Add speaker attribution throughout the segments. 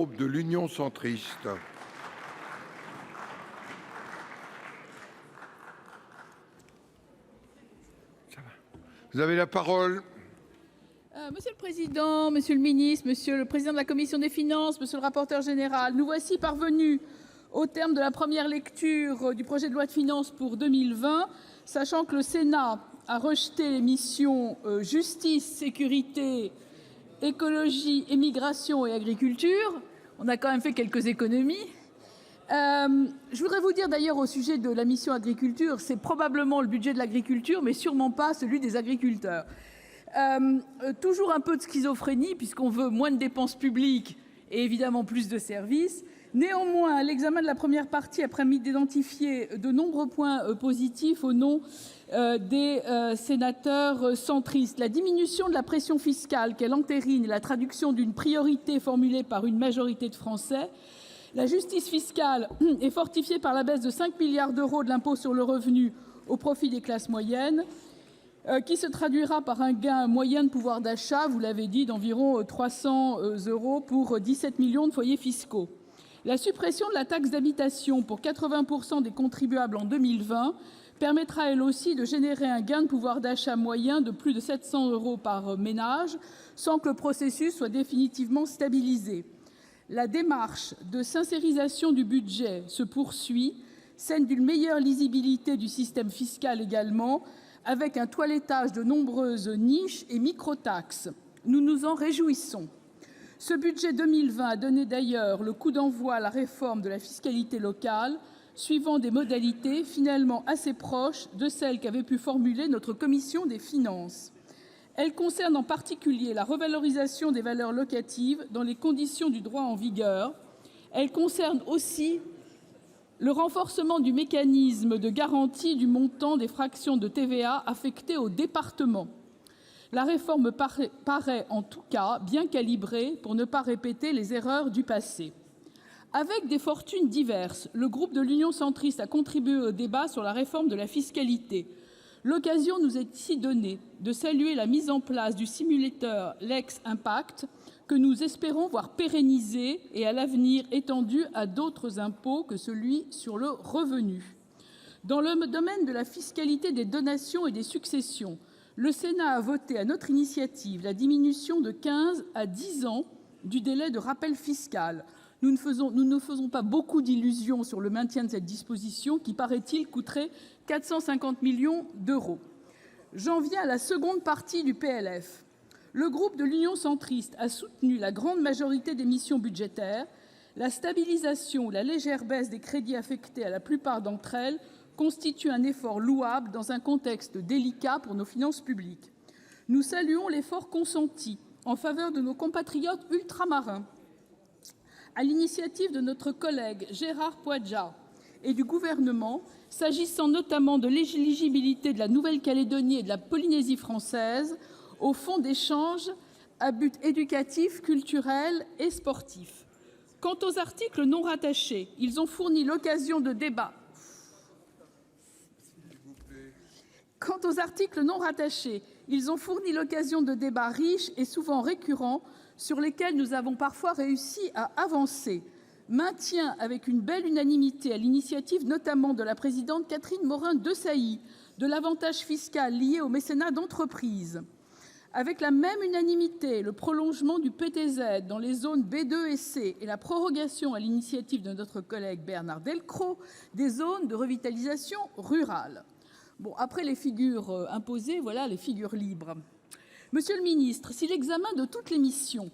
Speaker 1: Groupe de l'Union centriste. Vous avez la parole.
Speaker 2: Monsieur le Président, Monsieur le Ministre, Monsieur le Président de la Commission des Finances, Monsieur le Rapporteur général, nous voici parvenus au terme de la première lecture du projet de loi de finances pour 2020, sachant que le Sénat a rejeté les missions justice, sécurité, écologie, immigration et agriculture. On a quand même fait quelques économies. Je voudrais vous dire d'ailleurs au sujet de la mission agriculture, c'est probablement le budget de l'agriculture, mais sûrement pas celui des agriculteurs. Toujours un peu de schizophrénie, puisqu'on veut moins de dépenses publiques et évidemment plus de services. Néanmoins, l'examen de la première partie a permis d'identifier de nombreux points positifs au nom des sénateurs centristes. La diminution de la pression fiscale qu'elle entérine est la traduction d'une priorité formulée par une majorité de Français. La justice fiscale est fortifiée par la baisse de 5 milliards d'euros de l'impôt sur le revenu au profit des classes moyennes, qui se traduira par un gain moyen de pouvoir d'achat, vous l'avez dit, d'environ 300 euros pour 17 millions de foyers fiscaux. La suppression de la taxe d'habitation pour 80% des contribuables en 2020 permettra elle aussi de générer un gain de pouvoir d'achat moyen de plus de 700 euros par ménage, sans que le processus soit définitivement stabilisé. La démarche de sincérisation du budget se poursuit, celle d'une meilleure lisibilité du système fiscal également, avec un toilettage de nombreuses niches et microtaxes. Nous nous en réjouissons. Ce budget 2020 a donné d'ailleurs le coup d'envoi à la réforme de la fiscalité locale, suivant des modalités finalement assez proches de celles qu'avait pu formuler notre commission des finances. Elle concerne en particulier la revalorisation des valeurs locatives dans les conditions du droit en vigueur. Elle concerne aussi le renforcement du mécanisme de garantie du montant des fractions de TVA affectées aux départements. La réforme paraît en tout cas bien calibrée pour ne pas répéter les erreurs du passé. Avec des fortunes diverses, le groupe de l'Union centriste a contribué au débat sur la réforme de la fiscalité. L'occasion nous est ici donnée de saluer la mise en place du simulateur Lex Impact, que nous espérons voir pérennisé et à l'avenir étendu à d'autres impôts que celui sur le revenu. Dans le domaine de la fiscalité des donations et des successions, le Sénat a voté à notre initiative la diminution de 15 à 10 ans du délai de rappel fiscal. Nous ne faisons pas beaucoup d'illusions sur le maintien de cette disposition qui, paraît-il, coûterait 450 millions d'euros. J'en viens à la seconde partie du PLF. Le groupe de l'Union centriste a soutenu la grande majorité des missions budgétaires. La stabilisation ou la légère baisse des crédits affectés à la plupart d'entre elles constitue un effort louable dans un contexte délicat pour nos finances publiques. Nous saluons l'effort consenti en faveur de nos compatriotes ultramarins. À l'initiative de notre collègue Gérard Poadja et du gouvernement, s'agissant notamment de l'éligibilité de la Nouvelle-Calédonie et de la Polynésie française au fonds d'échange à but éducatif, culturel et sportif. Quant aux articles non rattachés, ils ont fourni l'occasion de débats. Riches et souvent récurrents sur lesquels nous avons parfois réussi à avancer. Maintien avec une belle unanimité, à l'initiative notamment de la présidente Catherine Morin-Desailly, de l'avantage fiscal lié au mécénat d'entreprise. Avec la même unanimité, le prolongement du PTZ dans les zones B2 et C et la prorogation, à l'initiative de notre collègue Bernard Delcros, des zones de revitalisation rurale. Bon, après les figures imposées, voilà les figures libres. Monsieur le ministre, si l'examen de toutes les missions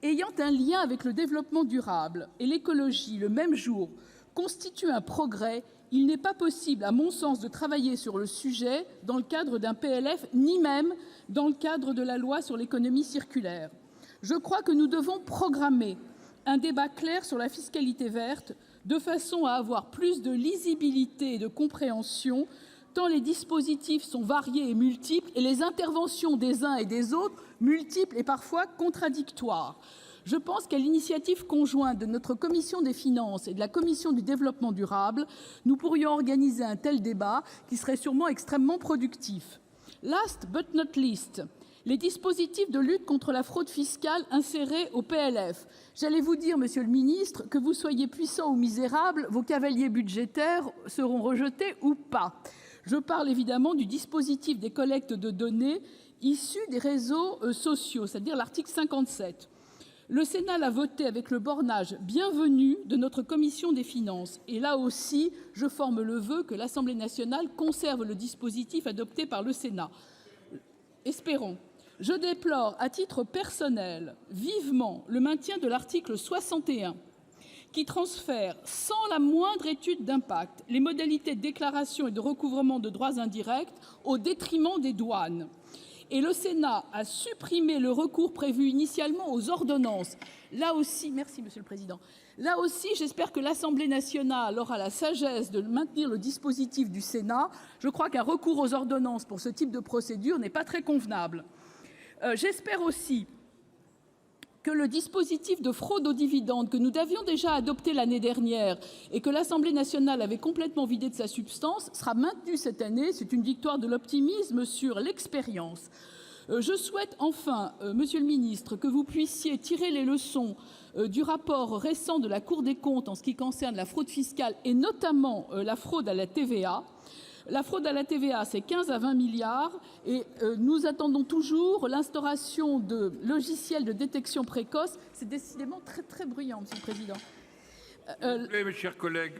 Speaker 2: ayant un lien avec le développement durable et l'écologie le même jour constitue un progrès, il n'est pas possible, à mon sens, de travailler sur le sujet dans le cadre d'un PLF, ni même dans le cadre de la loi sur l'économie circulaire. Je crois que nous devons programmer un débat clair sur la fiscalité verte, de façon à avoir plus de lisibilité et de compréhension, tant les dispositifs sont variés et multiples, et les interventions des uns et des autres multiples et parfois contradictoires. Je pense qu'à l'initiative conjointe de notre commission des finances et de la commission du développement durable, nous pourrions organiser un tel débat qui serait sûrement extrêmement productif. Last but not least, les dispositifs de lutte contre la fraude fiscale insérés au PLF. J'allais vous dire, monsieur le ministre, que vous soyez puissant ou misérable, vos cavaliers budgétaires seront rejetés ou pas. Je parle évidemment du dispositif des collectes de données issues des réseaux sociaux, c'est-à-dire l'article 57. Le Sénat l'a voté avec le bornage bienvenu de notre commission des finances. Et là aussi, je forme le vœu que l'Assemblée nationale conserve le dispositif adopté par le Sénat. Espérons. Je déplore, à titre personnel, vivement le maintien de l'article 61, qui transfère, sans la moindre étude d'impact, les modalités de déclaration et de recouvrement de droits indirects au détriment des douanes. Et le Sénat a supprimé le recours prévu initialement aux ordonnances. Là aussi, merci Monsieur le Président. Là aussi, j'espère que l'Assemblée nationale aura la sagesse de maintenir le dispositif du Sénat. Je crois qu'un recours aux ordonnances pour ce type de procédure n'est pas très convenable. J'espère aussi que le dispositif de fraude aux dividendes que nous avions déjà adopté l'année dernière et que l'Assemblée nationale avait complètement vidé de sa substance sera maintenu cette année. C'est une victoire de l'optimisme sur l'expérience. Je souhaite enfin, Monsieur le ministre, que vous puissiez tirer les leçons du rapport récent de la Cour des comptes en ce qui concerne la fraude fiscale et notamment la fraude à la TVA. La fraude à la TVA, c'est 15 à 20 milliards et nous attendons toujours l'instauration de logiciels de détection précoce. C'est décidément très, très bruyant, Monsieur le Président.
Speaker 1: Mes chers collègues.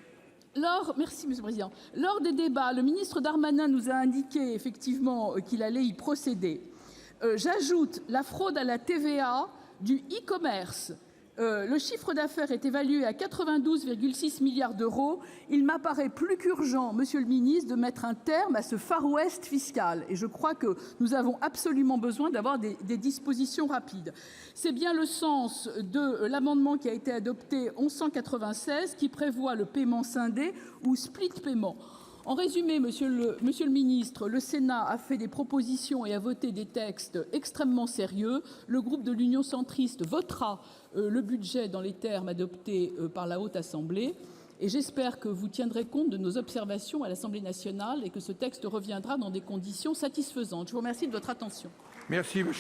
Speaker 2: Merci, Monsieur le Président. Lors des débats, le ministre Darmanin nous a indiqué effectivement qu'il allait y procéder. J'ajoute la fraude à la TVA du e-commerce. Le chiffre d'affaires est évalué à 92,6 milliards d'euros. Il m'apparaît plus qu'urgent, Monsieur le ministre, de mettre un terme à ce Far West fiscal. Et je crois que nous avons absolument besoin d'avoir des dispositions rapides. C'est bien le sens de l'amendement qui a été adopté 1196, qui prévoit le paiement scindé ou split paiement. En résumé, monsieur le ministre, le Sénat a fait des propositions et a voté des textes extrêmement sérieux. Le groupe de l'Union centriste votera le budget dans les termes adoptés par la Haute Assemblée. Et j'espère que vous tiendrez compte de nos observations à l'Assemblée nationale et que ce texte reviendra dans des conditions satisfaisantes. Je vous remercie de votre attention.
Speaker 1: Merci.